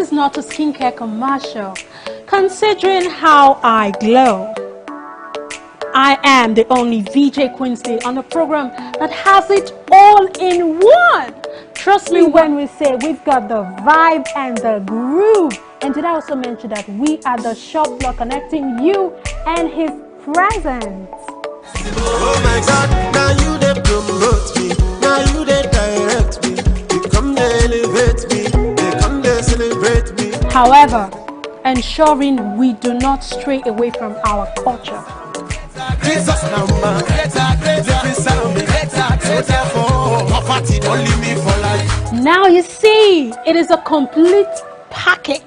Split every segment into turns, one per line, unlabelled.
Is not a skincare commercial. Considering how I glow, I am the only VJ Queensley on the program that has it all in one. Trust me when we say we've got the vibe and the groove. And did I also mention that we are the shop block connecting you and his presence?
Oh my God, now you they promote me, now you they direct me, you come to elevate me, they come to celebrate me.
However, ensuring we do not stray away from our culture.
Jesus number,
now you see, it is a complete package.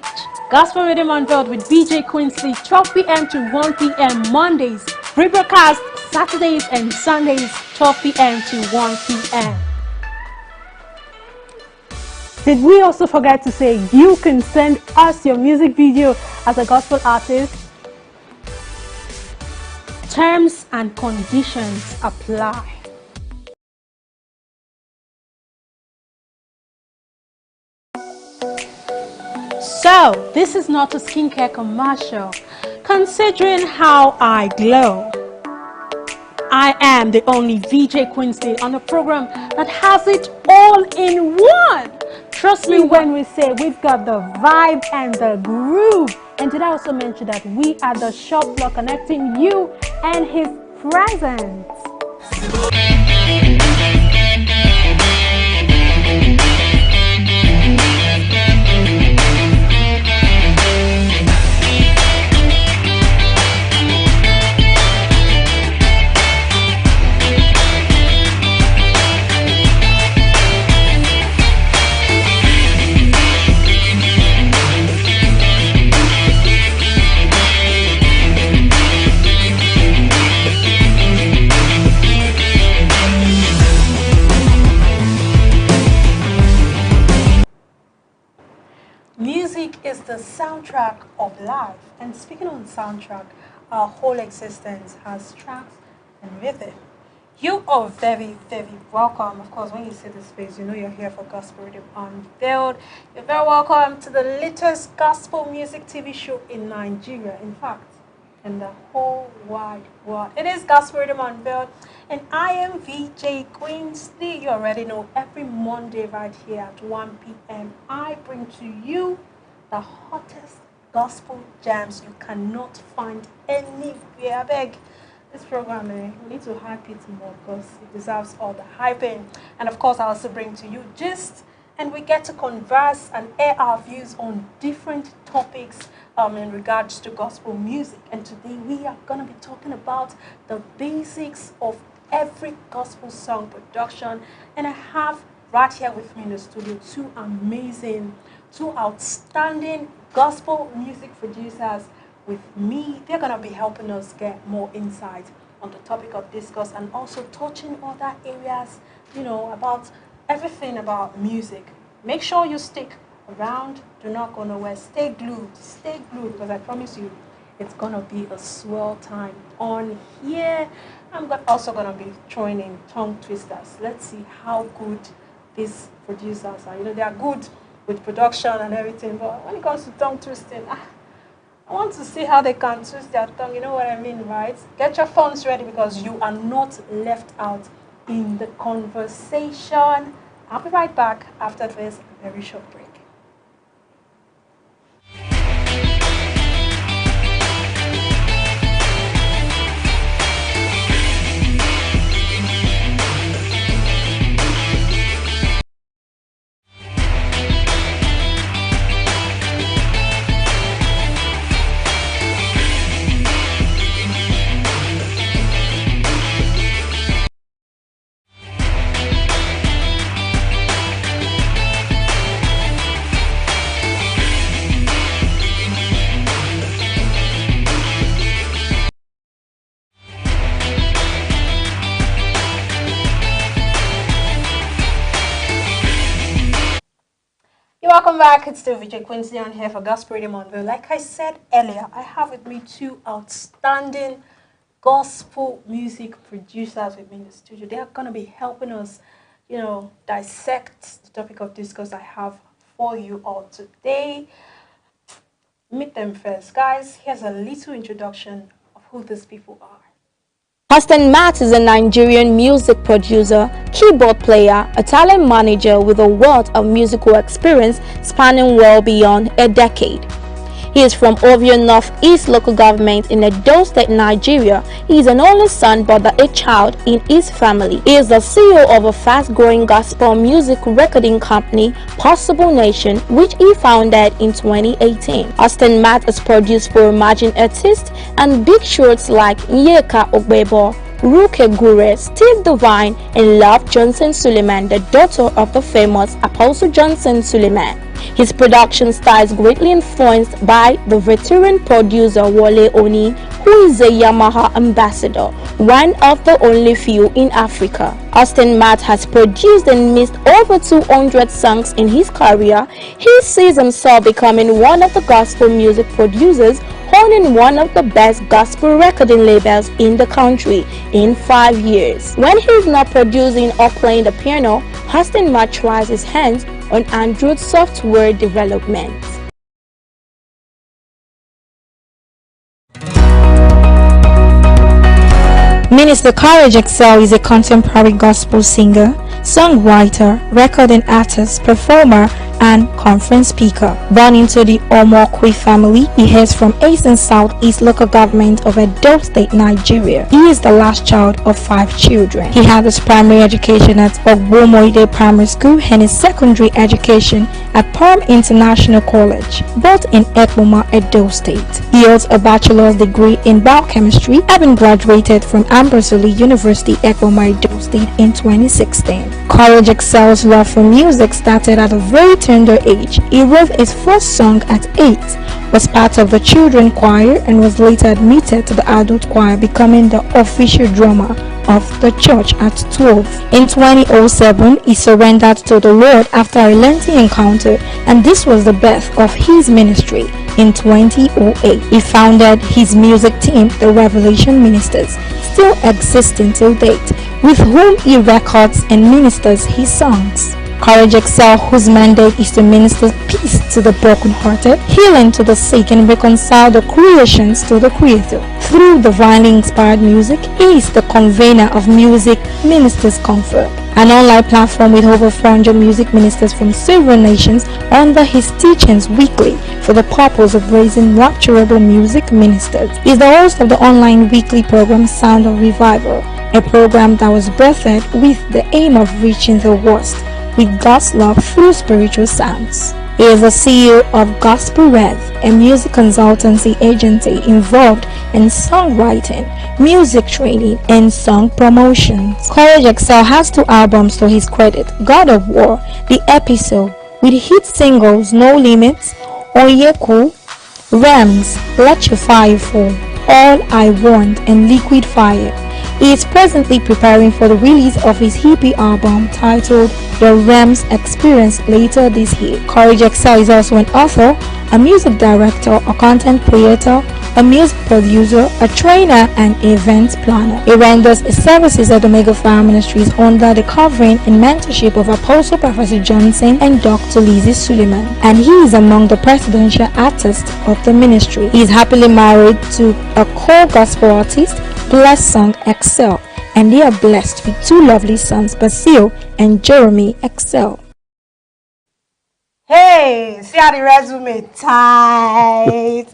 Gospel Rhythm Unveiled with VJ Queensley, 12 p.m. to 1 p.m. Mondays. Rebroadcast Saturdays and Sundays, 12 p.m. to 1 p.m. Did we also forget to say you can send us your music video as a gospel artist? Terms and conditions apply. So, this is not a skincare commercial. Considering how I glow, I am the only VJ Queensley on the program that has it all in one. Trust me when we say we've got the vibe and the groove. And did I also mention that we are the shop block connecting you and his presence? Music is the soundtrack of life, and speaking on soundtrack, our whole existence has tracks and rhythm. You are very, very welcome. Of course, when you see this space, you know you're here for Gospel Rhythm Unveiled. You're very welcome to the latest gospel music TV show in Nigeria. In fact, in the whole wide world. It is Gospel Rhythm Unveiled, and I am VJ Queensley. You already know, every Monday right here at 1 p.m. I bring to you the hottest gospel jams you cannot find anywhere. I beg, this program, we need to hype it more because it deserves all the hyping. And of course, I also bring to you gist, and we get to converse and air our views on different topics in regards to gospel music. And today we are going to be talking about the basics of every gospel song production. And I have right here with me in the studio two outstanding gospel music producers with me. They're going to be helping us get more insight on the topic of discourse and also touching other areas, you know, about everything about music. Make sure you stick around, do not go nowhere, stay glued, because I promise you it's gonna be a swell time on here. I'm also gonna be throwing in tongue twisters. Let's see how good these producers are. You know, they are good with production and everything, but when it comes to tongue twisting, I want to see how they can twist their tongue, you know what I mean, right? Get your phones ready because you are not left out in the conversation. I'll be right back after this very short break. Welcome back. It's still VJ Queensley on here for Gospel Rhythm Unveiled. Like I said earlier, I have with me two outstanding gospel music producers with me in the studio. They are going to be helping us, you know, dissect the topic of discourse I have for you all today. Meet them first. Guys, here's a little introduction of who these people are.
Austin Matt is a Nigerian music producer, keyboard player, a talent manager with a wealth of musical experience spanning well beyond a decade. He is from Ovio North-East local government in Edo State, Nigeria. He is an only son but a child in his family. He is the CEO of a fast-growing gospel music recording company, Possible Nation, which he founded in 2018. Austin Matt has produced for emerging artists and big shots like Nyeka Ogbebo, Ruke Gure, Steve Divine, and Love Johnson Suleiman, the daughter of the famous Apostle Johnson Suleiman. His production style is greatly influenced by the veteran producer Wale Oni, who is a Yamaha ambassador, one of the only few in Africa. Austin Matt has produced and mixed over 200 songs in his career. He sees himself becoming one of the gospel music producers owning one of the best gospel recording labels in the country in 5 years. When he is not producing or playing the piano, Austin Matt tries his hands on Android software development. Minister Courage Excel is a contemporary gospel singer, songwriter, recording artist, performer, and conference speaker. Born into the Omokwe family, he hails from East and Southeast local government of Edo State, Nigeria. He is the last child of 5 children. He had his primary education at Ogbomoide Primary School and his secondary education at Palm International College, both in Ekpoma, Edo State. He holds a bachelor's degree in biochemistry, having graduated from Amboseli University, Ekpoma, Edo State in 2016. Courage Excel's love for music started at a very tender age. He wrote his first song at 8, was part of the children choir, and was later admitted to the adult choir, becoming the official drummer of the church at 12. In 2007, he surrendered to the Lord after a lengthy encounter, and this was the birth of his ministry. In 2008, he founded his music team, the Revelation Ministers, still existing till date, with whom he records and ministers his songs. Courage Excel, whose mandate is to minister peace to the brokenhearted, healing to the sick, and reconcile the creations to the Creator. Through divinely inspired music, he is the convener of Music Ministers Comfort, an online platform with over 400 music ministers from several nations under his teachings weekly for the purpose of raising rapturable music ministers. He is the host of the online weekly program Sound of Revival, a program that was birthed with the aim of reaching the worst with God's love through spiritual sounds. He is the CEO of Gospel Rev, a music consultancy agency involved in songwriting, music training, and song promotions. Courage Excel has 2 albums to his credit: God of War, The Episode, with hit singles No Limits, Onyeku, Rams, Let Your Fire Fall, All I Want, and Liquid Fire. He is presently preparing for the release of his hippie album titled The Rams Experience later this year. Courage Excel is also an author, a music director, a content creator, a music producer, a trainer, and event planner. He renders his services at Omega Fire Ministries under the covering and mentorship of Apostle Professor Johnson and Dr. Lizzie Suleiman, and he is among the presidential artists of the ministry. He is happily married to a co-gospel artist, Blessed Song Excel, and they are blessed with 2 lovely sons, Basil and Jeremy Excel.
Hey, see how the resume tight.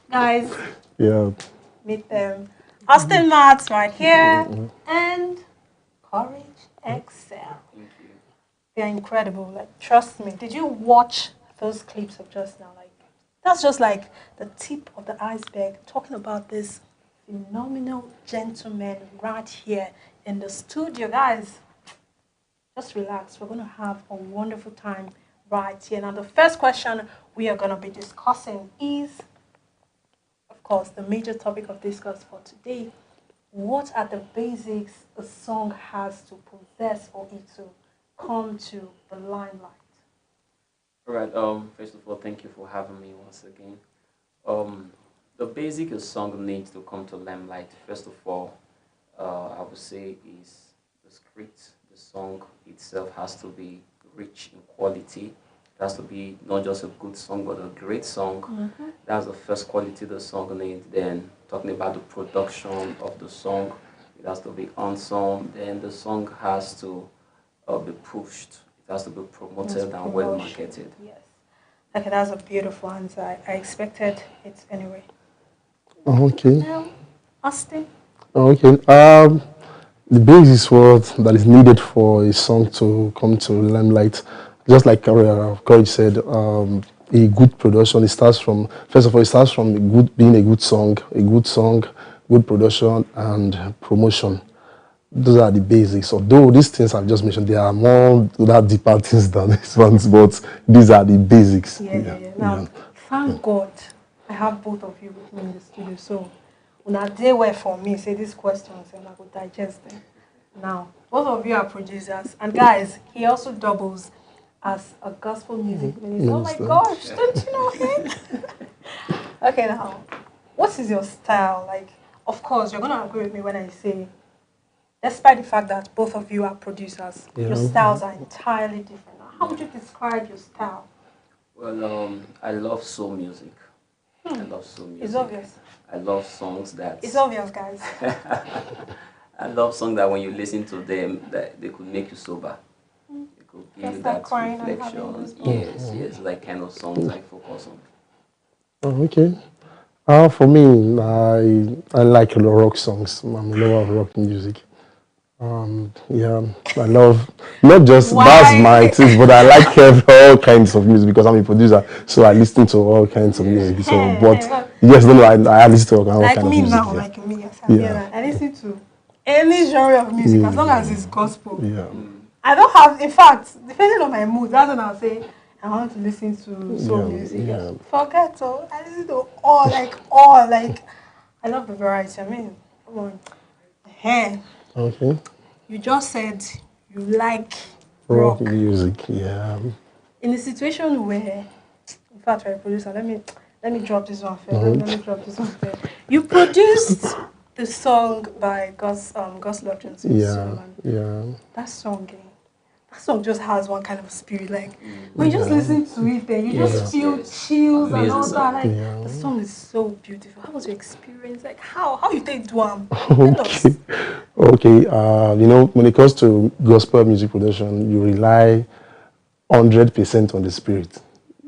Guys,
Yeah.
meet them. Austin Matt right here and Courage Excel. They're incredible. Like, trust me. Did you watch those clips of just now? Like, that's just like the tip of the iceberg. Talking about this phenomenal gentleman right here in the studio, guys. Just relax. We're going to have a wonderful time right here. Now, the first question we are going to be discussing is, of course, the major topic of discourse for today. What are the basics a song has to possess or it to come to the limelight?
All right. First of all, thank you for having me once again. The basic a song needs to come to limelight, first of all, I would say is the script. The song itself has to be rich in quality. has to be not just a good song, but a great song. That's the first quality the song needs. Then talking about the production of the song, it has to be awesome. Then the song has to be pushed. It has to be promoted and well marketed.
Yes. Okay, that's a beautiful answer. I expected it anyway.
Okay.
Now, Austin.
Okay. The basis word that is needed for a song to come to limelight, just like Courage said, a good production. It starts from, first of all, it starts from being a good song, good production, and promotion. Those are the basics. Although these things I've just mentioned, there are more other deeper things than these ones, but these are the basics.
Yeah. Now, thank God I have both of you with me in the studio. So, when I day were for me, say these questions and I could digest them. Now, both of you are producers. And guys, he also doubles as a gospel music minister. Oh my gosh, don't you know him? Okay, now, what is your style? Like, of course, you're going to agree with me when I say, despite the fact that both of you are producers, your styles are entirely different. How would you describe your style?
Well, I love soul music. I love soul music.
It's obvious.
I love songs that...
It's obvious, guys.
I love songs that when you listen to them, that they could make you sober. They could give you that reflection. Yes, like kind of songs I focus on.
Oh, okay. For me, I like rock songs. I'm a lover of rock music. Yeah, I love, not just, that's my taste, but I like all kinds of music because I'm a producer, so I listen to all kinds of music. So, but yes, no, I listen to all kinds of music.
Like me, yes, I listen to any genre of music as long as it's gospel.
Yeah.
I don't have, in fact, depending on my mood, that's when I'll say I want to listen to soul music.
Yeah.
Forget so I listen to all, I love the variety. I mean, come on. Hey.
Okay.
You just said you like
rock music, yeah.
In a situation where, in fact, you're a producer, let me drop this one first. Let me drop this one first. You produced the song by Gospel Johnson.
Yeah.
That song just has one kind of spirit. Like when you just listen to it, then you just feel chills and all that. Like the song is so beautiful. How was your experience? Like how you take Dwam?
Okay. When it comes to gospel music production, you rely 100% on the spirit.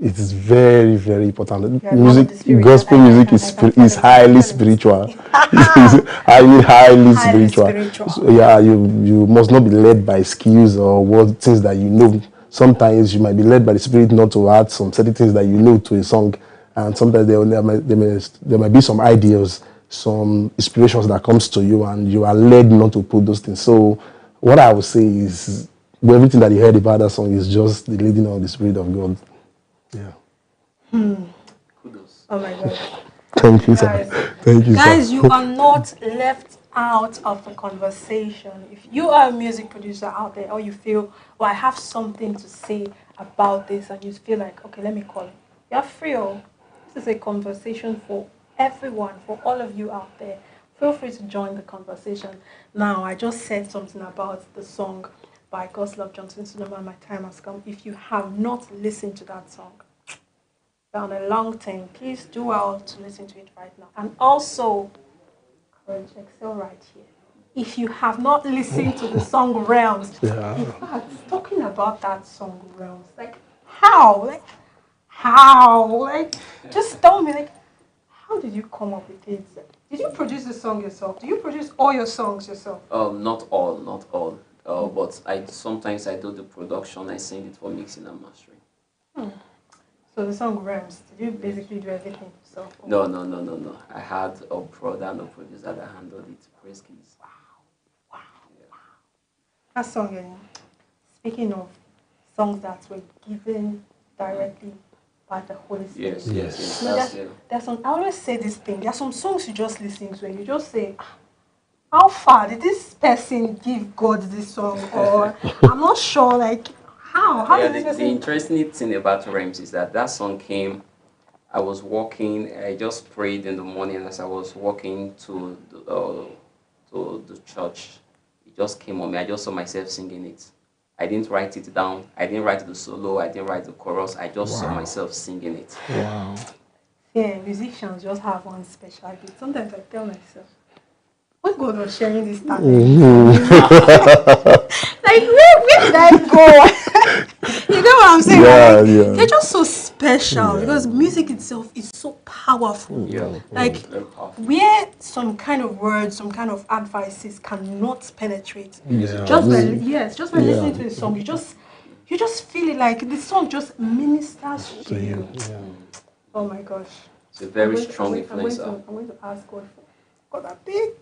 It is very, very important. Gospel music is highly spiritual. It is highly spiritual. So, yeah, you must not be led by skills or things that you know. Sometimes you might be led by the spirit not to add some certain things that you know to a song, and sometimes there might be some ideas, some inspirations that comes to you, and you are led not to put those things. So, what I would say is, everything that you heard about that song is just the leading of the Spirit of God. Yeah.
Kudos.
Oh my God.
Thank you, sir. Thank you,
guys,
sir.
you are not left out of the conversation. If you are a music producer out there, or you feel, well, I have something to say about this, and you feel like, okay, let me call it. You're free. This is a conversation for everyone, for all of you out there. Feel free to join the conversation. Now, I just said something about the song by Gospel Johnson Suleiman, My Time Has Come. If you have not listened to that song, down a long time, please do well to listen to it right now. And also, Courage Excel right here. If you have not listened to the song Realms, in fact, talking about that song Realms, like how? Just tell me, how did you come up with it? Did you produce the song yourself? Do you produce all your songs yourself?
Not all. But sometimes I do the production, I send it for mixing and mastering.
So the song Realms, did you basically do everything yourself?
No. I had a brother and a producer that handled it. Praise keys.
Wow. That song, speaking of songs that were given directly by the Holy Spirit.
Yes.
There's some, I always say this thing, there are some songs you just listen to and you just say, how far did this person give God this song? Or I'm not sure, how did this person...
The interesting thing about Realms is that song came, I was walking, I just prayed in the morning as I was walking to the church. It just came on me, I just saw myself singing it. I didn't write it down. I didn't write the solo. I didn't write the chorus. I just saw myself singing it.
Wow.
Yeah, musicians just have one special gift. Sometimes I tell myself, when God was sharing this talent, like where did I go? You know what I'm saying?
Yeah,
Like,
yeah.
they're just so special because music itself is so powerful.
Yeah.
Like
Very powerful.
where some kind of words, some kind of advices cannot penetrate.
Yeah.
Just by listening to the song, you just feel it like the song just ministers to you.
Yeah.
Oh my gosh.
It's a very strong influencer.
I'm going to ask God for God a big.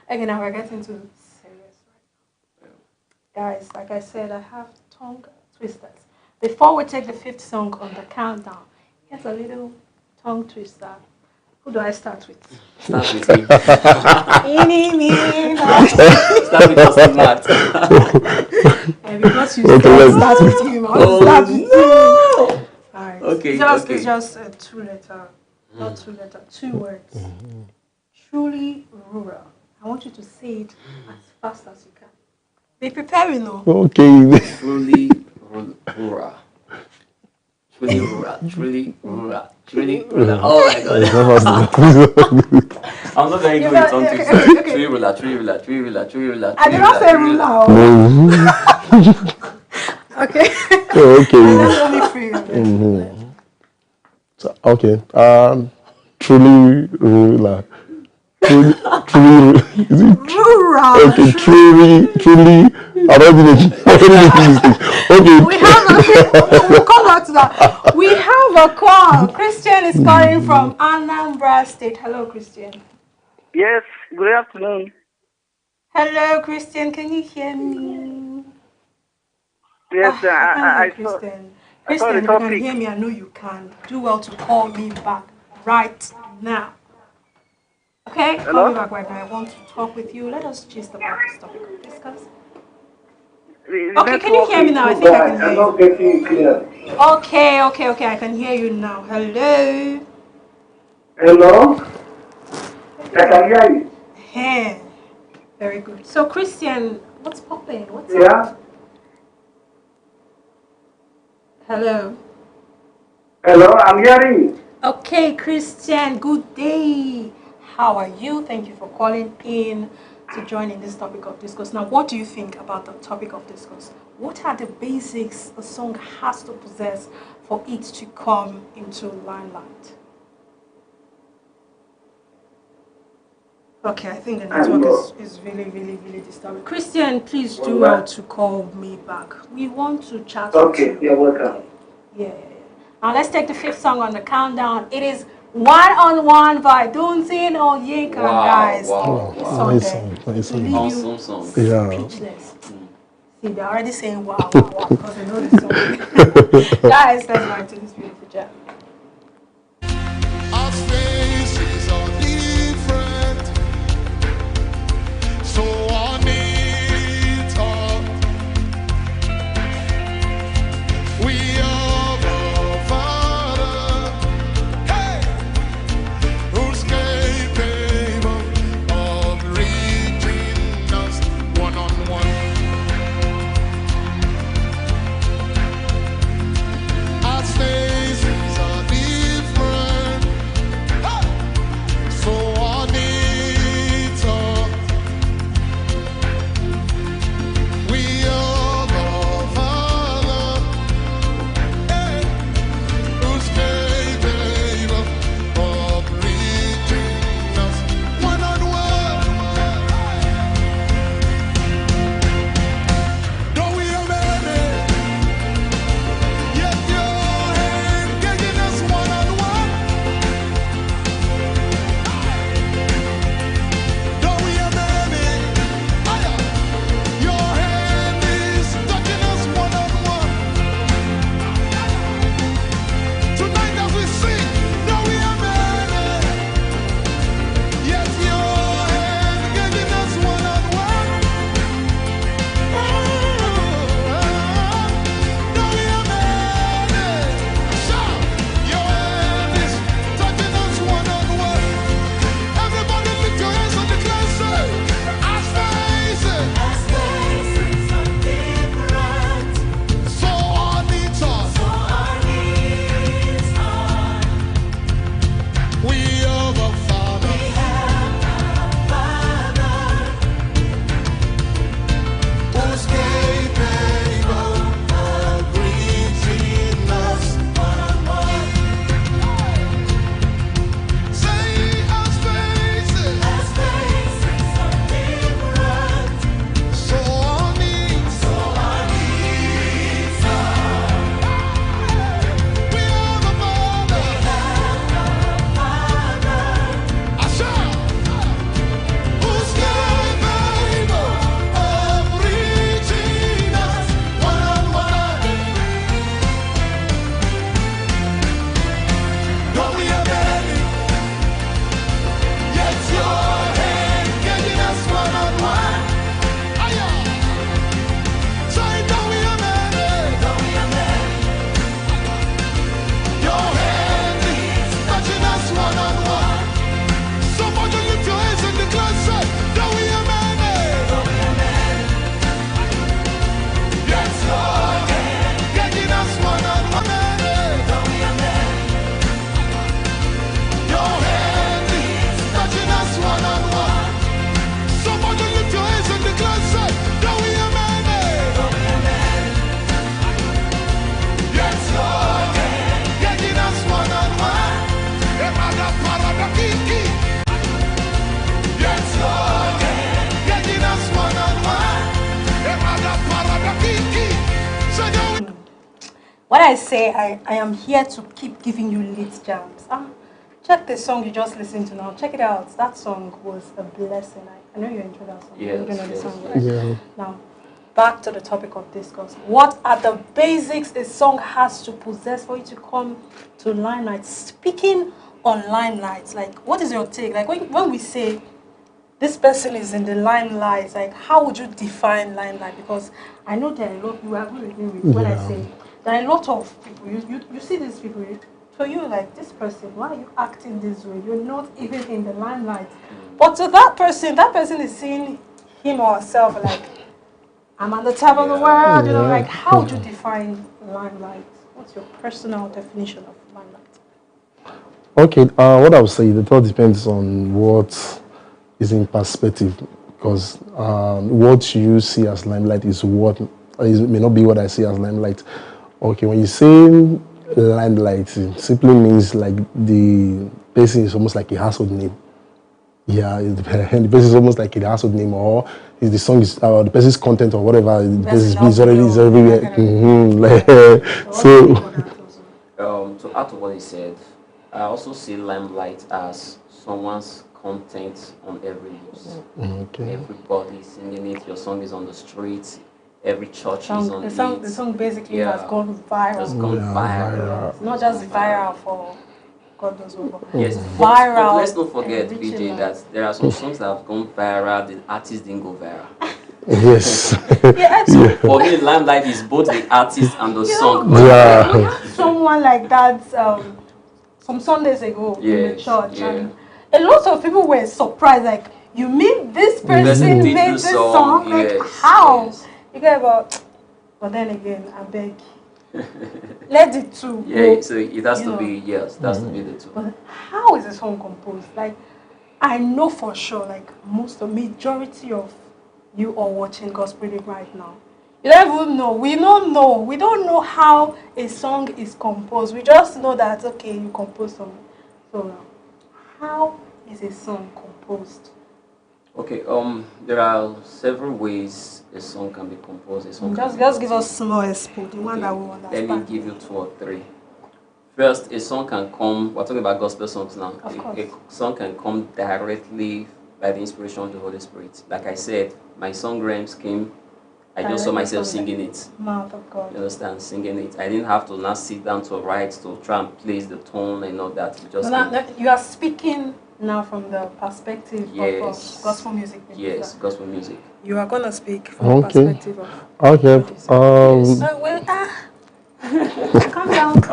Again, now we're getting to serious right now. Guys, like I said, I have tongue twisters. Before we take the 5th song on the countdown, here's a little tongue twister. Who do I start with?
Start with me.
Start
with us on that.
And because you
Okay,
start with him, I want to start with you. Alright.
Okay,
It's just a 2-letter, not 2-letter, 2 words. Truly rural. I want you to say it as fast as you can. Be preparing, though.
Okay.
Truly rural. Truly rural. Truly rural. Truly rural. Oh my God. I'm not very good with something. Truly rural. Truly rural. Truly rural. Truly rural.
I did not say rural. Okay.
Okay.
That's only 3 of them.
So, okay. Truly ruler. Truly, is it?
Rural.
Okay, truly. I'm not making this thing. Okay.
We'll come back to that. We have a call. Christian is calling from Anambra State. Hello, Christian.
Yes, good afternoon.
Hello, Christian. Can you hear me?
Yes,
I can't hear
I saw
Christian.
I saw
Christian,
the
if you can
topic.
hear me, I know you can. Do well to call me back right now. Okay? Call
Hello?
me back right now. I want to talk with you. Let us gist about this topic of discuss. Okay, can you hear me now? I think I can hear
I'm not
you.
getting it clear.
Okay. I can hear you now. Hello.
Hello? I can hear you.
Hey. Very good. So, Christian, what's popping? What's
Yeah?
up? Hello.
Hello, I'm hearing you.
Okay, Christian, good day. How are you? Thank you for calling in to join in this topic of discourse. Now, what do you think about the topic of discourse? What are the basics a song has to possess for it to come into limelight? Okay, I think the network is really disturbing. Christian, please do well to call me back. We want to chat with you.
Okay, you're welcome.
Yeah. Now let's take the 5th song on the countdown. It is One by Dunsin Onyeka, guys.
Wow.
Nice song. Nice
To leave
song.
Awesome song.
you
Yeah.
speechless. See, they're already saying wow because they know the song. Guys, let's go into this beautiful jam.
Our faces are different, so on it all. We are the Father, hey, who's capable of reaching us one-on-one. Our faces are different, hey.
when I say I am here to keep giving you lit jams, check the song you just listened to now. Check it out. That song was a blessing. I know you enjoyed that song.
Yes,
You don't know the
yes,
song,
yes.
right?
Yeah.
Now, back to the topic of discourse. What are the basics a song has to possess for you to come to limelight? Speaking on limelight, like, what is your take? Like, when we say this person is in the limelight, like, how would you define limelight? Because I know there are a lot, you agree with me when I say there are a lot of people, you see these people, for you, like, this person, why are you acting this way? You're not even in the limelight. But to that person is seeing him or herself like, I'm on the top of the world, you know, like, how would you define limelight? What's your personal definition of limelight?
Okay, what I would say, it all depends on what is in perspective, because what you see as limelight may not be what I see as limelight. Okay, when you say limelight, it simply means like the person is almost like a household name. Yeah, the person is almost like a household name, or is the song is the person's content or whatever the person is everywhere.
To add to what he said, I also see limelight as someone's content on every news.
Okay.
Everybody singing it. Your song is on the streets. Every church is on it.
The song basically has gone viral.
Has gone viral.
It's not just viral for God knows what.
Yes,
viral.
But let's not forget, BJ, that there are some songs that have gone viral. The artist didn't go viral.
Yes.
So
for me, limelight is both the artist and the song.
Someone like that. Some Sundays ago in the church, and a lot of people were surprised. Like, you mean this person made this song? Like, how?
Yes.
You get about, but then again, I beg. Let the two.
Yeah, so it has to be, it has to be the two.
But how is a song composed? Like, I know for sure, like, the majority of you are watching Gospel right now. You don't even know. We don't know. We don't know how a song is composed. We just know that, okay, you compose something. So, how is a song composed?
Okay, there are several ways a song can be composed.
Just give us small expo, the one that we understand.
Let me give you 2 or 3. First, a song can come, we're talking about gospel songs now. A song can come directly by the inspiration of the Holy Spirit. Like I said, my song rhymes came, I just saw myself singing it.
Mouth of God.
You understand? Singing it. I didn't have to now sit down to write, to try and place the tone and all that.
You are speaking now from the perspective of gospel music.
Yes, gospel music.
You are going to speak from the perspective of... Calm down.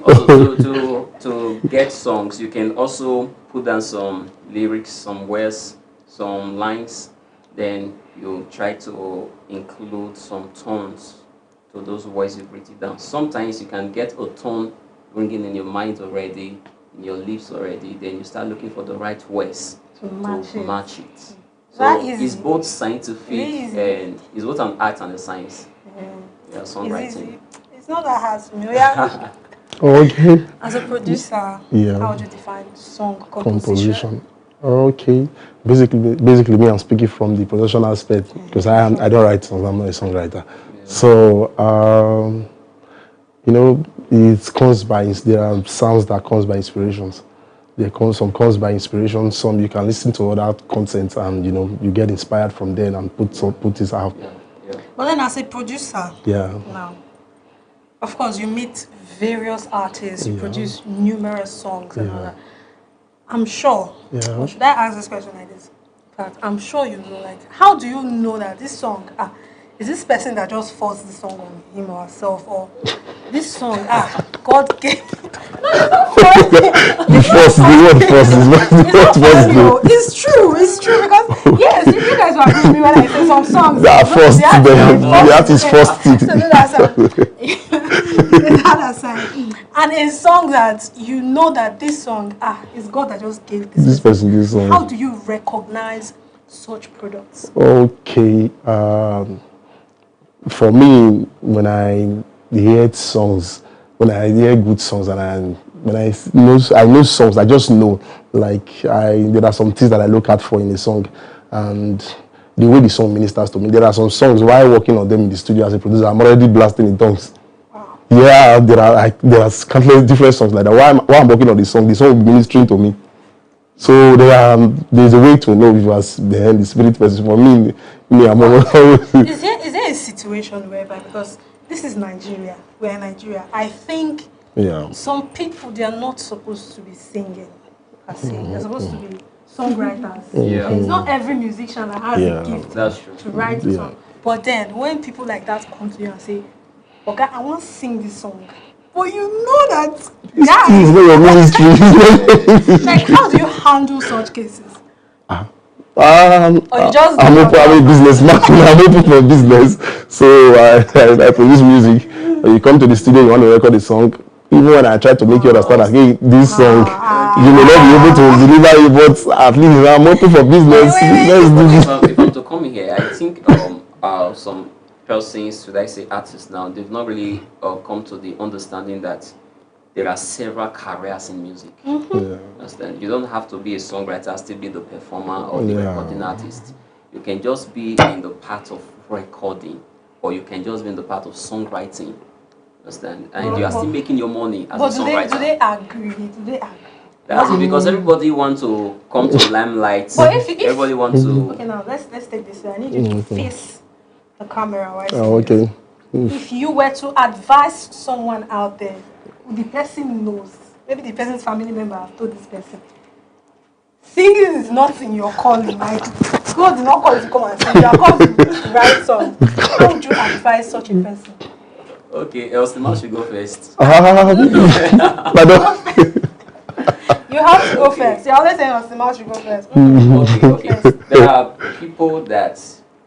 Also, to get songs, you can also put down some lyrics, some words, some lines. Then you try to include some tones to those words you've written down. Sometimes you can get a tone ringing in your mind already, in your lips already. Then you start looking for the right words to match it. So it's both scientific and it's both an art and a science. Yeah, songwriting.
It's not that hard to me.
Okay.
As a producer, how would you define song composition?
Okay. Basically, me, I'm speaking from the production aspect because I don't write songs. I'm not a songwriter. Yeah. So, it comes by, there are sounds that comes by inspirations. Some comes by inspiration. Some you can listen to other content and you get inspired from there and put this out.
Well, then as a producer, now, of course, you meet various artists. You produce numerous songs and all that. I'm sure. Or should I ask this question like this? In fact, I'm sure you know. Like, how do you know that this song? Is this person that just forced the song on him or herself, or this song? God gave. It's true. It's true because yes, you guys will agree with me when I say some songs.
The artist forced
it. And a song that you know that this song is God that just gave this
person this song.
How do you recognize such products?
Okay, for me, when I hear songs, when I hear good songs, and when I know songs, I just know. Like there are some things that I look out for in a song, and the way the song ministers to me. There are some songs while working on them in the studio as a producer, I'm already blasting in tongues. Yeah, there are countless different songs like that. While I'm working on the song will be ministering to me. So there's a way to know if you are the spirit person. For me, I'm always.
Is there a situation whereby, because this is Nigeria, we're in Nigeria, I think some people, they are not supposed to be singing. They're supposed to be songwriters.
Yeah.
It's not every musician that has a gift to write a song. But then when people like that come to you and say, okay, I want to sing this song, but you know that
It's not your ministry.
like, how do you handle such cases?
I'm a businessman. I'm open for business, so I produce music. When you come to the studio, you want to record a song. Even when I try to make you understand that, hey, this song, you may not be able to deliver it, but at least I'm open for business.
If I'm to come here, I think some persons, should I say artists now, they've not really come to the understanding that there are several careers in music. Understand? You don't have to be a songwriter, still be the performer or the recording artist. You can just be in the part of recording, or you can just be in the part of songwriting. Understand? And you are still making your money as a songwriter.
Do they agree?
That's because everybody wants to come to limelight.
But if
everybody wants to.
Okay, now let's take this. I need you to face the camera, right?
Okay.
If you were to advise someone out there, the person knows, maybe the person's family member has told this person, singing is not in your calling. Like, God did not call you to come and sing. You are called to write songs. How would you advise such a person?
Okay, else the man should go first.
You have to go first. You're always saying the man should go first.
Okay. There are people that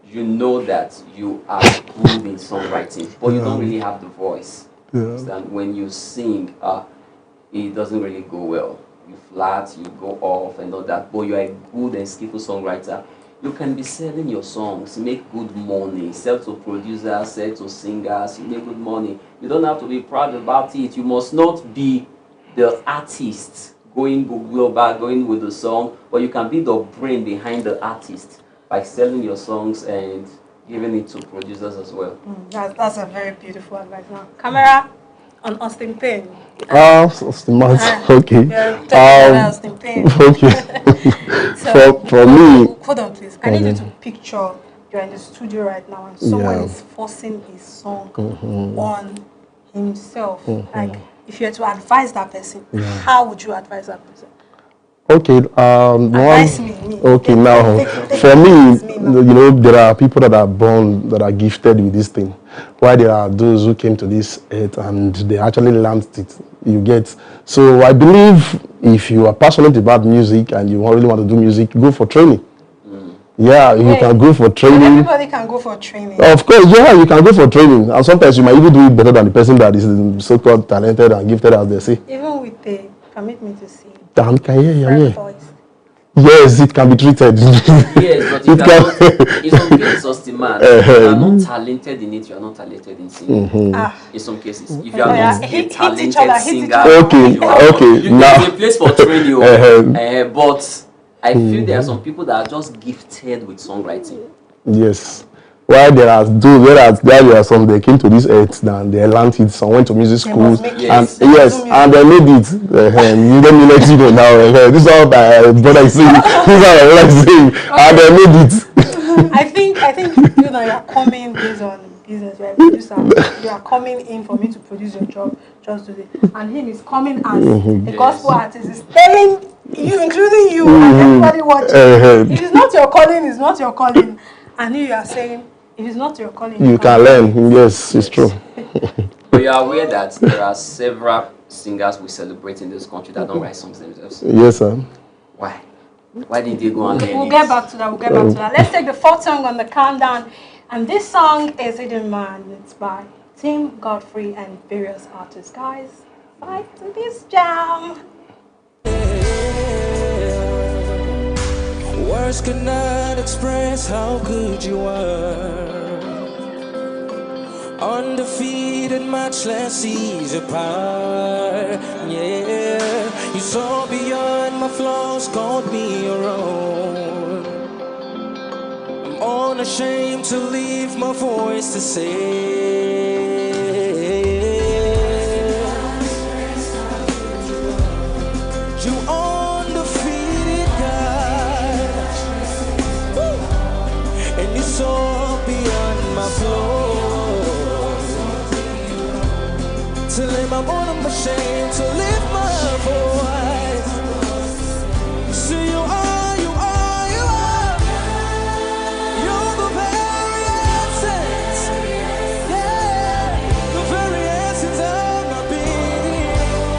you know that you are good in songwriting, but you don't really have the voice. And when you sing, it doesn't really go well. You flat, you go off and all that, but you are a good and skillful songwriter. You can be selling your songs, make good money, sell to producers, sell to singers, you make good money. You don't have to be proud about it. You must not be the artist going global, going with the song, but you can be the brain behind the artist by selling your songs and giving it to producers as well.
That's a very beautiful advice. Now, camera on Austin Payne.
Austin Martin. Okay.
Austin Payne.
Okay.
So,
for me.
Hold on, please. I need you to picture you're in the studio right now and someone is forcing his song on himself. Like, if you were to advise that person, how would you advise that person?
Okay,
advise me.
Okay, now, for me, there are people that are born, that are gifted with this thing. While there are those who came to this earth and they actually learned it, you get. So I believe if you are passionate about music and you really want to do music, go for training. Yeah, you can go for training.
Everybody can go for training.
Of course, you can go for training. And sometimes you might even do it better than the person that is so-called talented and gifted, as they say.
Even with the permit me to see.
Yes, it can be treated.
Yes, but in some cases, Austin man, if you are not talented in it, you are not talented in singing. In some cases, if you are not a talented singer, there's a place for training. But I feel there are some people that are just gifted with songwriting.
Yes. While there are some they came to this earth and they learned it, some went to music schools and they made it. You let me let you know now. This is how my brother is saying. This is how my brother is saying. And they made it.
I think you are coming based on business, you're a producer. You are coming in for me to produce your job just today. And him is coming as a gospel artist, is telling you, including you and everybody watching. If it's not your calling, it's not your calling. And you are saying, if it's not your calling,
you can learn. Yes, it's true.
But you are aware that there are several singers we celebrate in this country that don't write songs themselves.
Yes, sir.
Why? Why did they go and learn
We'll get back to that. Let's take the fourth song on the countdown. And this song is Hidden Man. It's by Tim Godfrey and various artists. Guys, fight to this jam.
Words could not express how good you are. Undefeated, much less seas apart. Yeah, you saw beyond my flaws, called me your own. I'm unashamed to leave my voice to say I'm unashamed to lift my voice. See, you are, you are, you are. You're the very essence, yeah, the very essence of my being.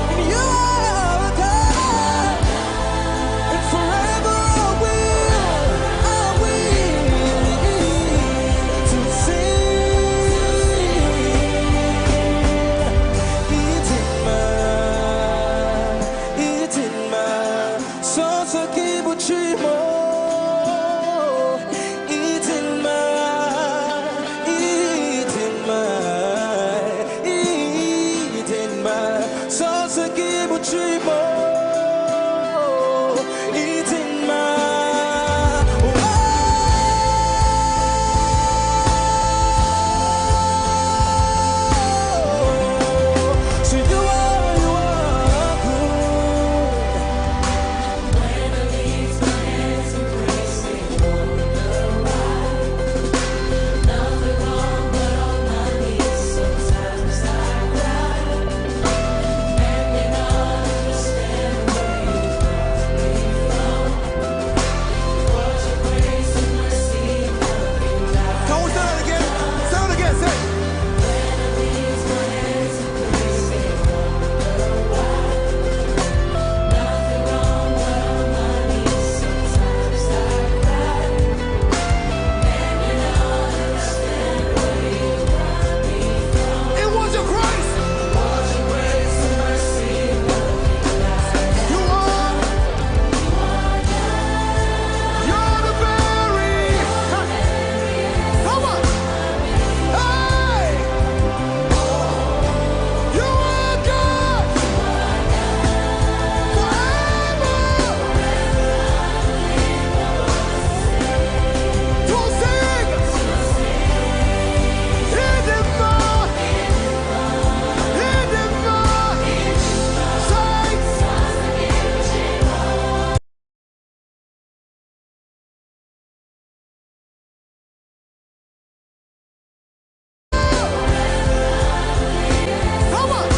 And you are God, and forever I will to sing. It's in my soul to keep a dream. It's in my soul to keep a dream. It's in my so you are good. Can we sound it again? Sound it again, say. It was your Christ. You are. You're the very. Come on. Hey. You are God. Forever. To sing. Come on.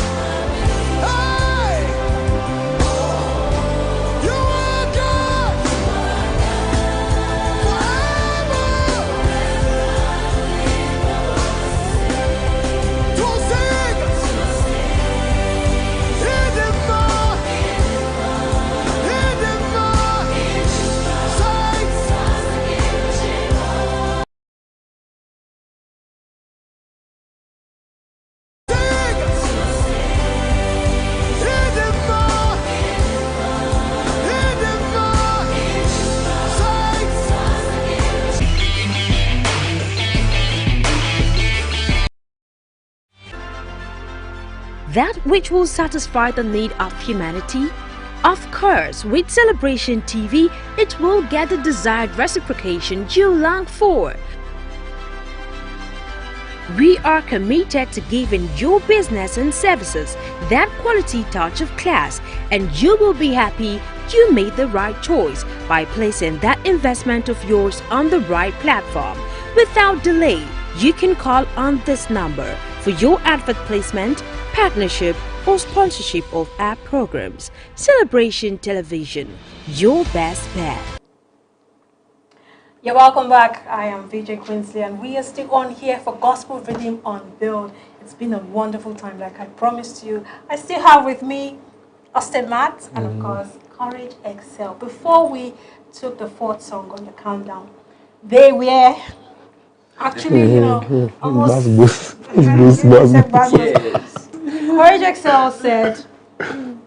Hey. You are God. Forever. To sing.
That which will satisfy the need of humanity? Of course, with Celebration TV, it will get the desired reciprocation you long for. We are committed to giving your business and services that quality touch of class, and you will be happy you made the right choice by placing that investment of yours on the right platform. Without delay, you can call on this number for your advert placement, partnership, or sponsorship of our programs. Celebration Television, your best bet.
You're welcome back. I am VJ Queensley, and we are still on here for Gospel Rhythm Unveiled. It's been a wonderful time, like I promised you. I still have with me Austin Matt and, of course, Courage Excel. Before we took the fourth song on the countdown, they were actually, you know, almost. Courage Excel said,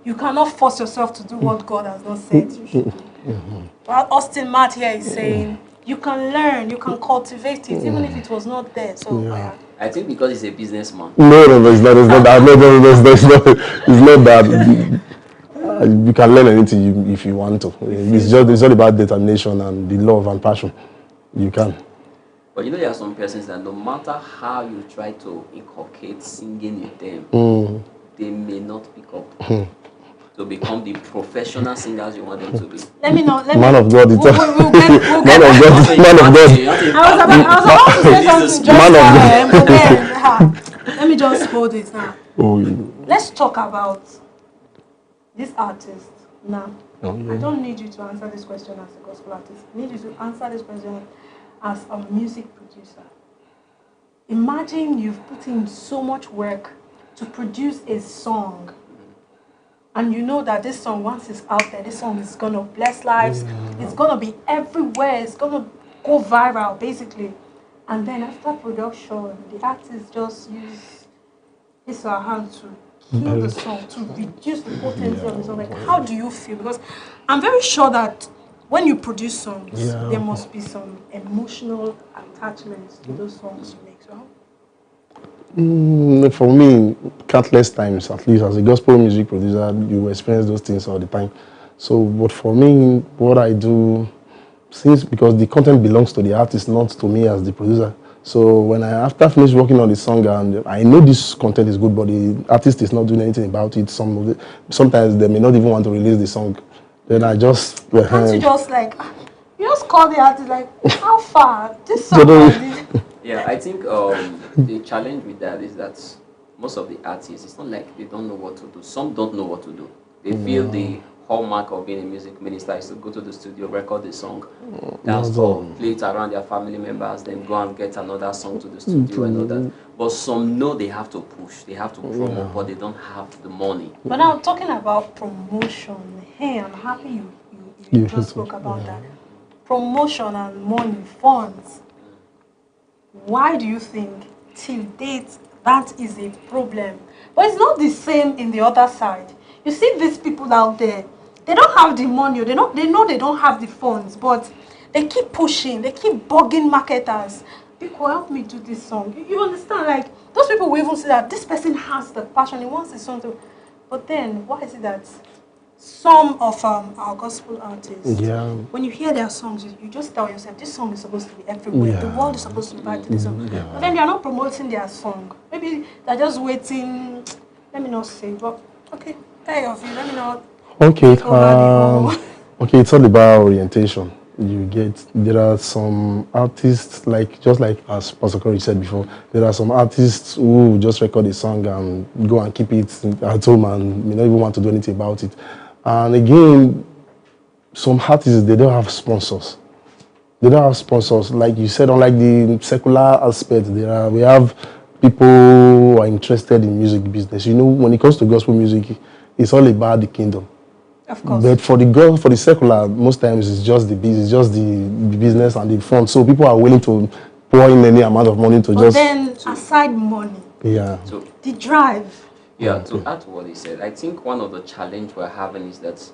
you cannot force yourself to do what God has not said you should do. While Austin Matt here is saying, you can learn, you can cultivate it, even if it was not there. So
I think because he's a businessman.
No, it's not that. It's not that. You can learn anything if you want to. It's all about determination and the love and passion. You can.
But you know, there are some persons that no matter how you try to inculcate singing with them, they may not pick up to become the professional singers you want them to be.
Let me know.
Man of God,
we'll get
man of God.
I was about to say something just but then, let me just hold it now.
Oh,
Let's talk about this artist now.
oh, yeah.
I don't need you to answer this question as a gospel artist. I need you to answer this question as a music producer. Imagine you've put in so much work to produce a song, and you know that this song, once it's out there, this song is going to bless lives, it's going to be everywhere, it's going to go viral, basically. And then after production, the artist just use his or her hand to kill the song, to reduce the potency of the song. Like, how do you feel? Because I'm very sure that when you produce songs, there must be some emotional attachments to those songs you make. So,
For me, countless times, at least as a gospel music producer, you experience those things all the time. So, but for me, what I do, because the content belongs to the artist, not to me as the producer. So when after finish working on the song and I know this content is good, but the artist is not doing anything about it, sometimes they may not even want to release the song. Then I just...
Can't you just like, you just call the artist like, how far? This song
Yeah, I think the challenge with that is that most of the artists, it's not like they don't know what to do. Some don't know what to do. They feel the hallmark of being a music minister is to go to the studio, record the song, dance or play it around their family members, then go and get another song to the studio and all that. But some know they have to push, they have to promote, but they don't have the money.
But now talking about promotion, hey, I'm happy you just spoke about that. Promotion and money, funds. Why do you think till date that is a problem? But it's not the same in the other side. You see these people out there, they don't have the money, they know they don't have the funds, but they keep pushing, they keep bugging marketers. People, help me do this song. You understand? Like, those people will even see that this person has the passion, he wants this song to... But then, why is it that some of our gospel artists, when you hear their songs, you just tell yourself, this song is supposed to be everywhere. The world is supposed to be back to this song. But then they are not promoting their song. Maybe they're just waiting, let me not say, but okay, tell of you, let me not...
Okay, it's all about orientation. There are some artists, just like as Pastor Corey said before, there are some artists who just record a song and go and keep it at home and may not even want to do anything about it. And again, some artists, they don't have sponsors. They don't have sponsors. Like you said, unlike the secular aspect, we have people who are interested in music business. You know, when it comes to gospel music, it's all about the kingdom.
Of course.
But for the secular, most times it's just the business and the fund. So people are willing to pour in any amount of money to
but then, aside money,
so
the drive.
Yeah, to add to what he said, I think one of the challenges we're having is that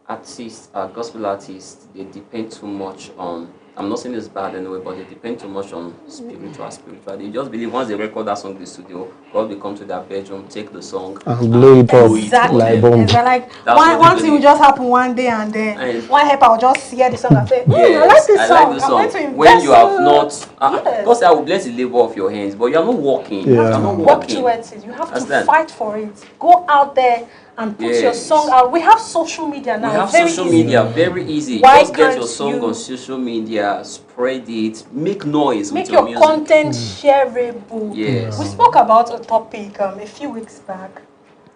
artists, gospel artists, they depend too much on, I'm not saying it's bad anyway, but they depend too much on spiritual. They just believe once they record that song in the studio, God will come to their bedroom, take the song,
and blow it up.
Exactly.
Like
one thing will just happen one day and then one helper will just hear the song and say, I like this song. I'm going to invest.
When you have not, God said, I will bless the labor of your hands, but you are not working.
You have to work towards it. You have to fight for it. Go out there and put your song out. We have social media now.
We have social media, very easy.
Why
just get your song on social media, spread it, make noise with your music.
Make your content shareable.
Yes.
We spoke about a topic a few weeks back,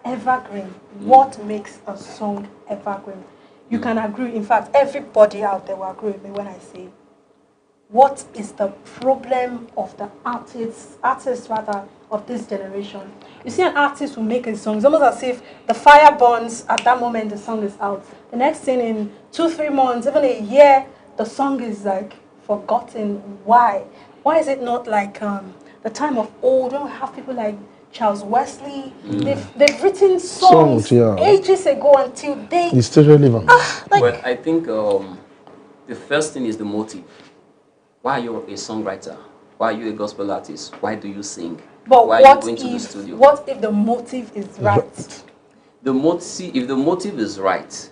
evergreen. What makes a song evergreen? You can agree. In fact, everybody out there will agree with me when I say, what is the problem of the artists of this generation? You see an artist will make a song, it's almost as if the fire burns at that moment the song is out. The next thing in 2-3 months, even a year, the song is like forgotten. Why? Why is it not like the time of old? We don't have people like Charles Wesley. They've written songs ages ago until they...
It's still relevant.
Well, I think the first thing is the motive. Why are you a songwriter? Why are you a gospel artist? Why do you sing?
But
why are you going to the studio?
What if the motive is right?
If the motive is right,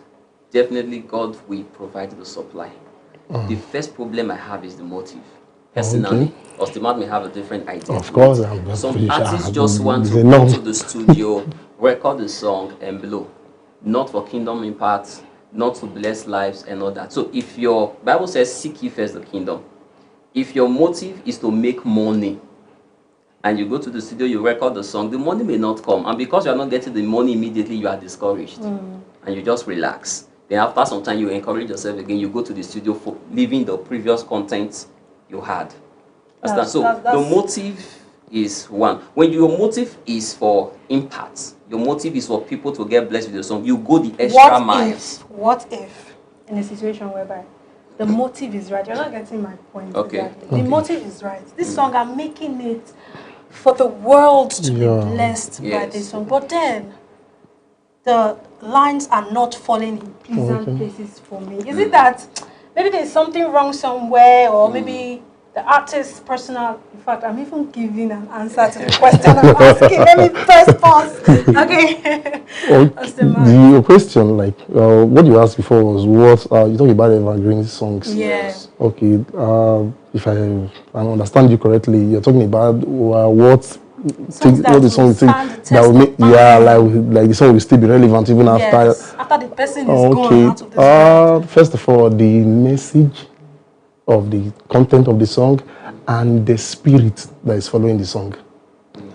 definitely God will provide the supply. The first problem I have is the motive. Personally, Ostimat may have a different idea.
Of course,
some artists just want to go to the studio, record the song, and blow. Not for kingdom impact, not to bless lives and all that. So if your Bible says, seek ye first the kingdom. If your motive is to make money, and you go to the studio, you record the song, the money may not come. And because you're not getting the money immediately, you are discouraged. And you just relax. Then after some time, you encourage yourself again. You go to the studio for leaving the previous content you had. That's the motive is one. When your motive is for impact, your motive is for people to get blessed with the song, you go the extra miles.
What if in a situation whereby the motive is right? You're not getting my point.
Okay.
Exactly. The motive is right. This song, I'm making it for the world to be blessed by this song. But then the lines are not falling in pleasant places for me. Is it that maybe there's something wrong somewhere, or maybe the artist's personal... In fact, I'm even giving an answer to the question I'm asking. Let me first pause. Okay.
Your question, like what you asked before was what you talking about evergreen songs.
Yes.
Okay. If I understand you correctly, you're talking about what the song will take that will make like the song will still be relevant even after
the person is gone out of this world.
First of all, the message of the content of the song and the spirit that is following the song.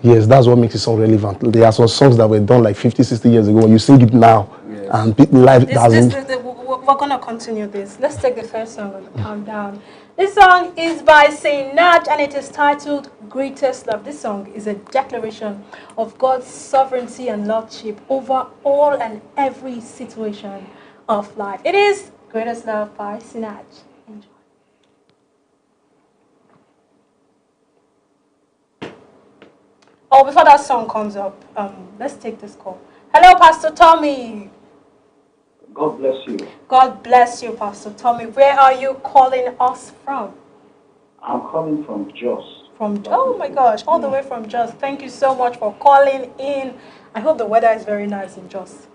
Yes, that's what makes the song relevant. There are some songs that were done like 50, 60 years ago. When you sing it now, and life doesn't...
We're going to continue this. Let's take the first song on the countdown. This song is by Sinach, and it is titled Greatest Love. This song is a declaration of God's sovereignty and lordship over all and every situation of life. It is Greatest Love by Sinach. Enjoy. Oh, before that song comes up, let's take this call. Hello, Pastor Tommy.
God bless you.
God bless you, Pastor Tommy. Where are you calling us from?
I'm calling from Jos.
Oh my gosh, all the way from Jos. Thank you so much for calling in. I hope the weather is very nice in Jos.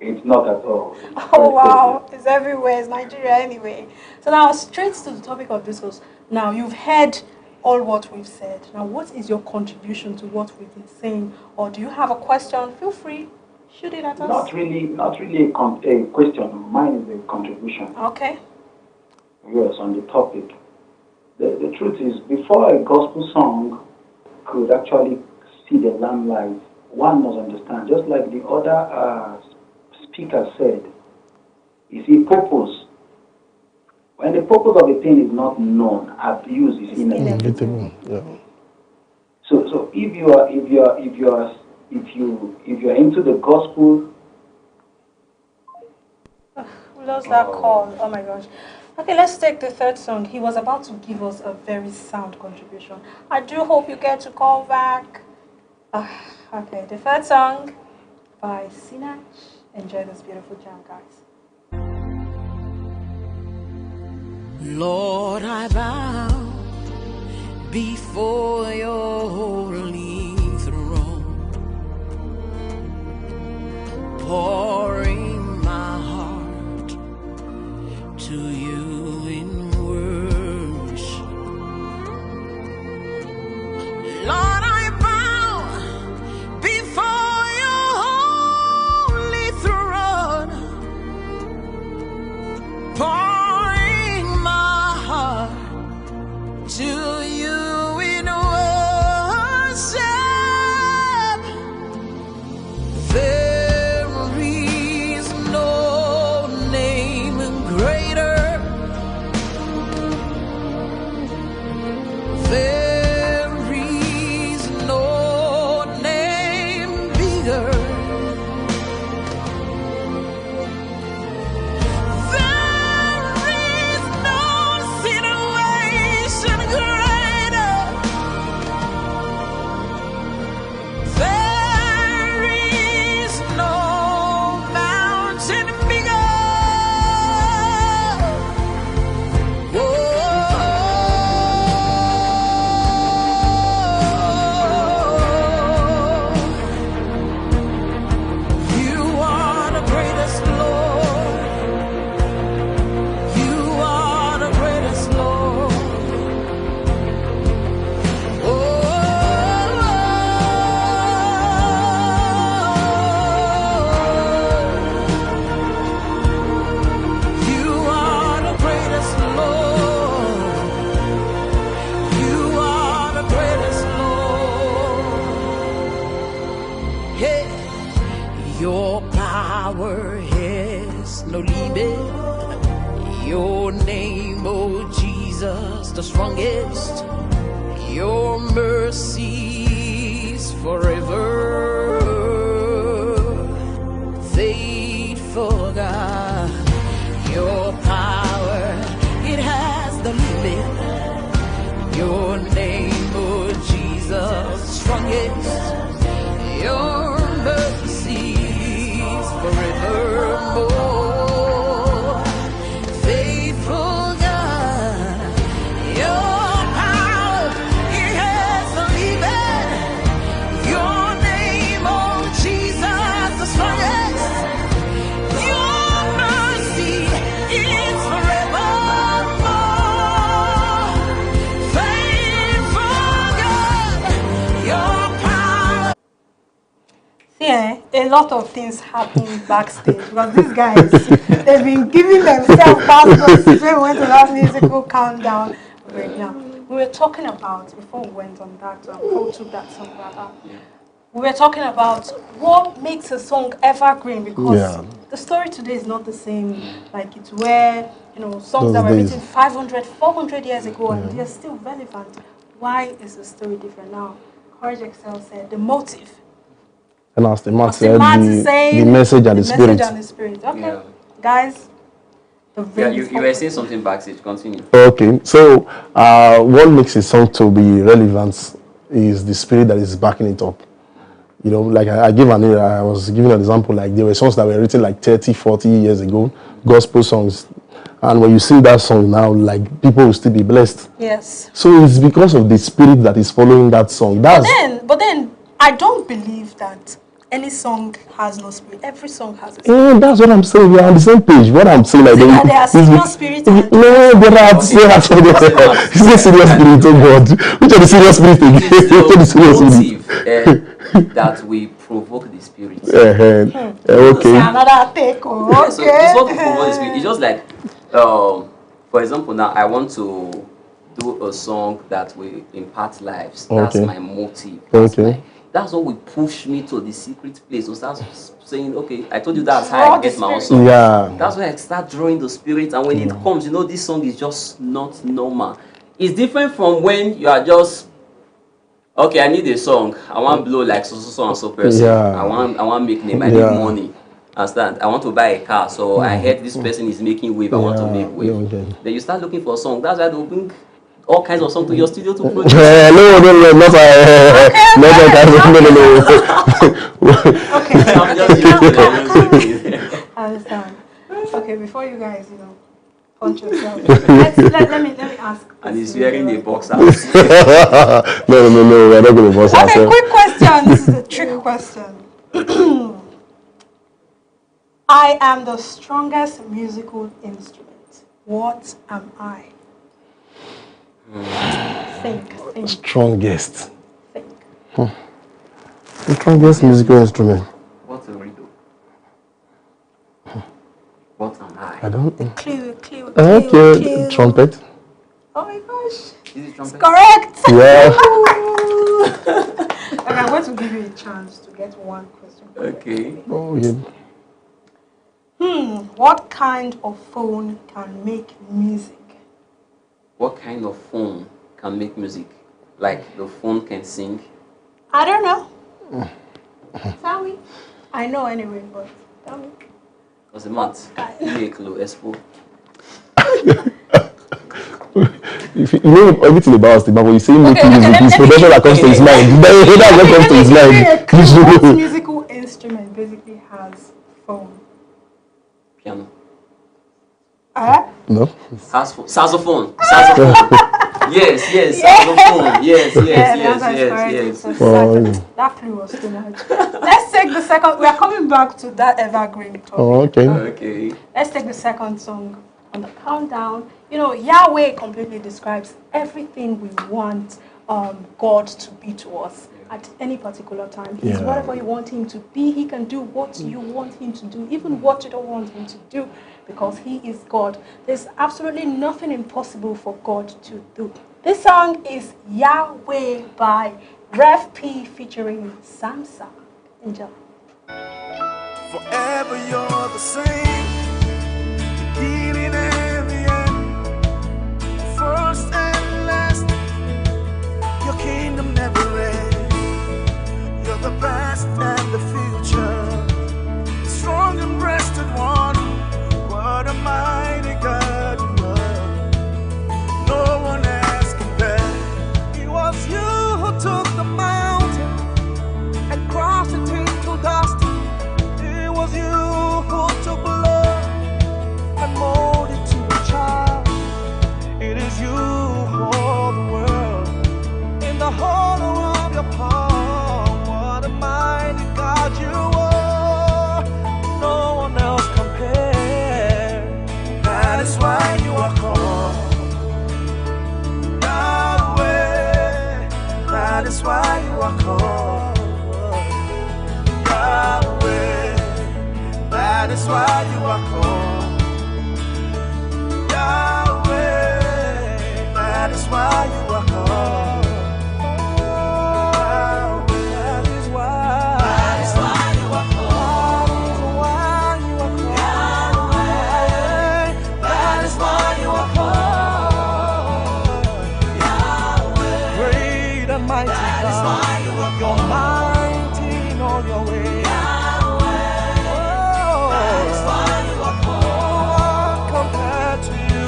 It's not at all.
Oh wow, it's everywhere. It's Nigeria anyway. So now straight to the topic of discourse. Now you've heard all what we've said. Now what is your contribution to what we've been saying? Or do you have a question? Feel free. Shoot it at us.
Not really a question. Mine is a contribution.
Okay.
Yes, on the topic. The truth is, before a gospel song could actually see the limelight, one must understand, just like the other speaker said, you see, purpose. When the purpose of a thing is not known, abuse is inevitable.
Yeah.
So if you're into the gospel,
we lost that call. Oh my gosh. Okay, let's take the third song. He was about to give us a very sound contribution. I do hope you get to call back. Okay, the third song by Sinach. Enjoy this beautiful jam, guys.
Lord, I bow before your holy throne, pouring my heart to you in worship. Lord, I bow before your holy throne, pouring my heart to you in worship. Your power has no limit. Your name, oh Jesus, the strongest. Your mercies forever. Faithful God, your power, it has the limit. Your name, oh Jesus, strongest. Your mercies forevermore. Faithful God, your power, it has the limit. Your name, oh Jesus, the strongest. Your mercy is forevermore. Faithful God, your power.
See, a lot of things happen backstage because these guys, they've been giving themselves passports when we went to that musical countdown right now. We were talking about, before we went on that, before we took that song rather, we were talking about what makes a song evergreen because the story today is not the same like it were, songs that were written 500, 400 years ago and they're still relevant. Why is the story different now? Courage Excel said the motive.
And as the man said, the message and the spirit.
Okay, guys.
You were saying something backstage. Continue.
Okay, so what makes a song to be relevant is the spirit that is backing it up. Like I was giving an example, like there were songs that were written like 30, 40 years ago, gospel songs. And when you sing that song now, like people will still be blessed.
Yes.
So it's because of the spirit that is following that song.
But then I don't believe that any song has no spirit. Every song has a spirit.
Yeah, that's what I'm saying. We are on the same page. What I'm saying, like
there are serious spirits.
No, there are serious spirits. Serious spirit, oh God. Which are the serious spirits again? Which are the serious spirits?
That we provoke the spirit.
Okay.
Another take. Okay.
So it's what we provoke the spirit. It's just like, for example, now I want to do a song that will impart lives. That's my motive. That's what will push me to the secret place. So start saying, okay, I told you that's how I get my own song.
Yeah.
That's why I start drawing the spirit. And when it comes, this song is just not normal. It's different from when you are just, okay, I need a song. I want to blow like so and so person.
Yeah.
I want make name. I need money. Understand? I want to buy a car. So I heard this person is making wave. I want to make wave. Then you start looking for a song. That's why they'll bring all kinds of songs to your studio to produce.
No, not
Okay. I understand. Okay, before you guys, punch yourself. let me ask.
And he's wearing a box out.
No, we're not going to box out.
Okay, quick question. This is a trick question. I am the strongest musical instrument. What am I? Think.
Strongest.
Think.
The strongest musical instrument.
What's a riddle? What am I?
I don't.
Clue.
Okay, trumpet.
Oh my gosh.
Is it trumpet?
Correct.
Yeah.
Okay, I'm going to give you a chance to get one question.
Okay.
Oh yeah.
What kind of phone can make music?
What kind of phone can make music? Like the phone can sing?
I don't know. Tell me. I know anyway, but tell me.
What's the math? Give me a clue, Expo.
If you know everything about us, but when you say making music, it's production that comes to his mind. That's what comes to his mind.
What musical instrument basically has phone?
Piano.
No.
Saxophone. Yes, saxophone. Yes.
That clue was too much. Let's take the second. We are coming back to that evergreen topic.
Oh, okay.
Let's take the second song on the countdown. Yahweh completely describes everything we want God to be to us at any particular time. He's whatever you want him to be. He can do what you want him to do, even what you don't want him to do, because he is God. There's absolutely nothing impossible for God to do. This song is Yahweh by Rev P featuring Samsa. Enjoy.
forever you're the same. Beginning and the end, first and last. Your kingdom never ends. You're the past and the future, strong and breasted one. What a mighty God you are. No one else compared. It was you who took the mountain and crossed it into dust. It was you who took blood and molded to a child. It is you who hold the world in the hollow of your palm. What a mighty God you are. No one else compared. That is why you are called Yahweh. That is why you are called Yahweh. That is why you are called Yahweh. That is why you are called Yahweh. That is why. That is why you are called. That is why you are called Yahweh. That is why you are called Yahweh. Great and mighty God. That is why you are called. You're mighty in all your ways. Compared to you,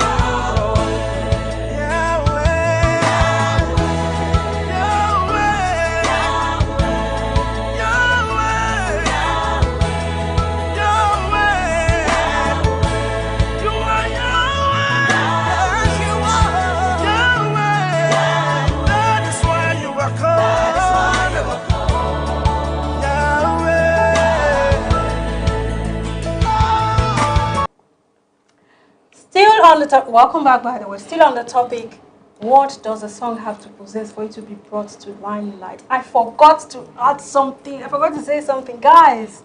Still on the topic, welcome back by the way, still on the topic, what does a song have to possess for it to be brought to limelight? I forgot to add something, I forgot to say something. Guys,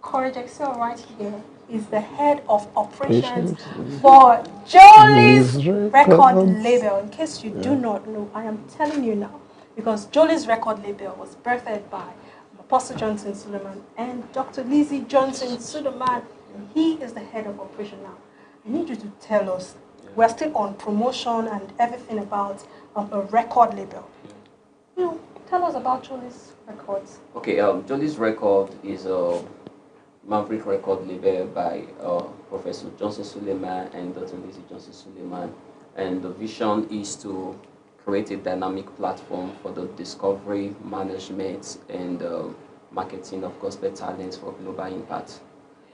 Courage Excel right here is the head of operations for JOLIZ record label. In case you do not know, I am telling you now, because JOLIZ record label was birthed by Apostle Johnson Suleiman and Dr. Lizzie Johnson Suleiman. He is the head of operation now. I need you to tell us, we're still on promotion and everything about a record label. You know, tell us about JOLIZ Records.
Okay, JOLIZ Record is a Maverick record label by Professor Johnson Suleiman and Dr. Lizzie Johnson Suleiman. And the vision is to create a dynamic platform for the discovery, management, and marketing of gospel talents for global impact.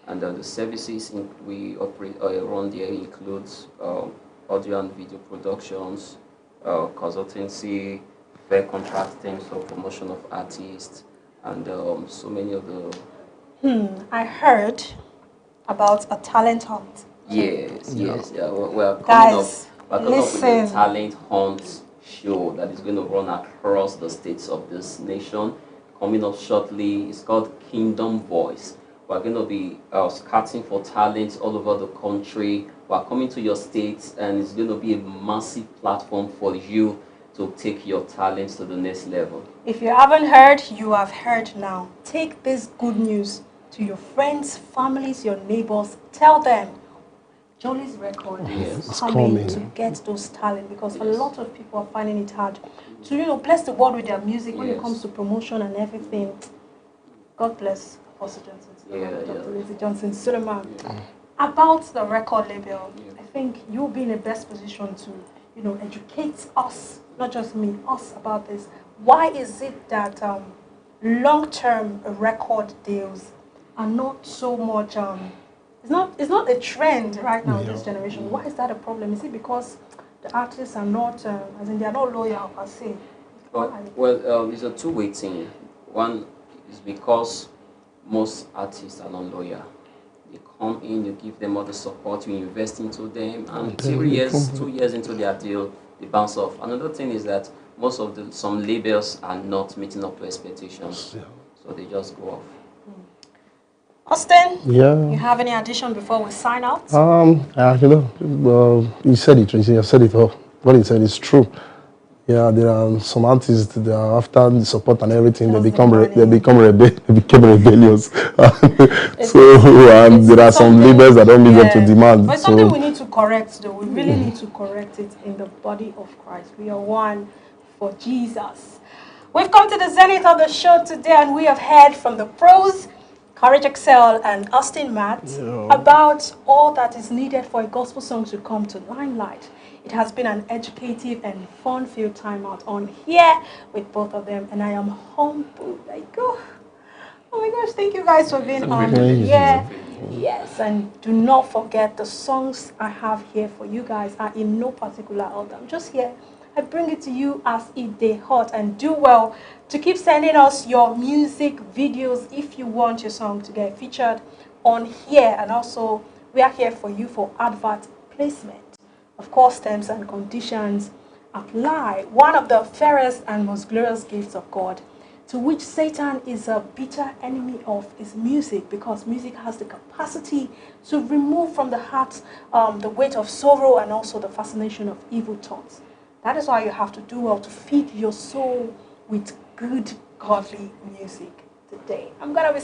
And the services we operate around there includes audio and video productions, consultancy, fair contracting, so promotion of artists, and so many of the...
I heard about a talent hunt.
Yes, yes. Yeah, we're coming
Guys,
up with a talent hunt show that is going to run across the states of this nation. Coming up shortly, it's called Kingdom Voice. We're going to be scouting for talents all over the country. We're coming to your states, and it's going to be a massive platform for you to take your talents to the next level.
If you haven't heard, you have heard now. Take this good news to your friends, families, your neighbors. Tell them JOLIZ Record is coming to get those talents, because a lot of people are finding it hard to, you know, bless the world with their music when it comes to promotion and everything. God bless Apostle Johnson Suleiman, Dr. Lizzie Johnson Suleiman. About the record label, I think you'll be in the best position to, you know, educate us, not just me, us about this. Why is it that long-term record deals are not so much? It's not a trend right now in this generation. Why is that a problem? Is it because the artists are not, as in they are not loyal per se?
Well, it's a two-way thing. One is because most artists are not loyal. They come in, you give them all the support, you invest into them, and 2 years into their deal, they bounce off. Another thing is that some labels are not meeting up to expectations, so they just go off.
Austin, you have any addition before we sign out?
You know, you said it, Tracy. You said it all. What he said is true. Yeah, there are some artists that after the support and everything,
That's
they
the
became
money.
they became rebellious.
It's-
So and
it's
there are some
something-
labels that don't meet up to
yeah.
demand.
But it's
So
something we need to correct, though. We really need to correct it in the body of Christ. We are one for Jesus. We've come to the zenith of the show today, and we have heard from the pros, Courage Excel and Austin Matt, about all that is needed for a gospel song to come to limelight. It has been an educative and fun-filled time out on here with both of them, and I am humbled. Oh my gosh, thank you guys for being on here. Yes, and do not forget the songs I have here for you guys are in no particular order. I'm just here. I bring it to you as if they hot, and do well to keep sending us your music videos if you want your song to get featured on here. And also, we are here for you for advert placement. Of course, terms and conditions apply. One of the fairest and most glorious gifts of God, to which Satan is a bitter enemy of, is music, because music has the capacity to remove from the heart the weight of sorrow and also the fascination of evil thoughts. That is why you have to do well to feed your soul with good, godly music today. We are gonna be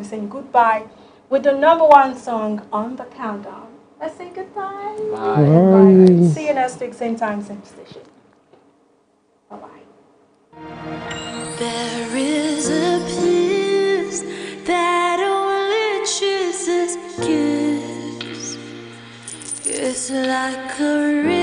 saying goodbye with the #1 song on the countdown. Let's say goodbye.
Bye.
Bye. See you next week, same time, same station. Bye-bye.
There is a peace that only Jesus gives. It's like a river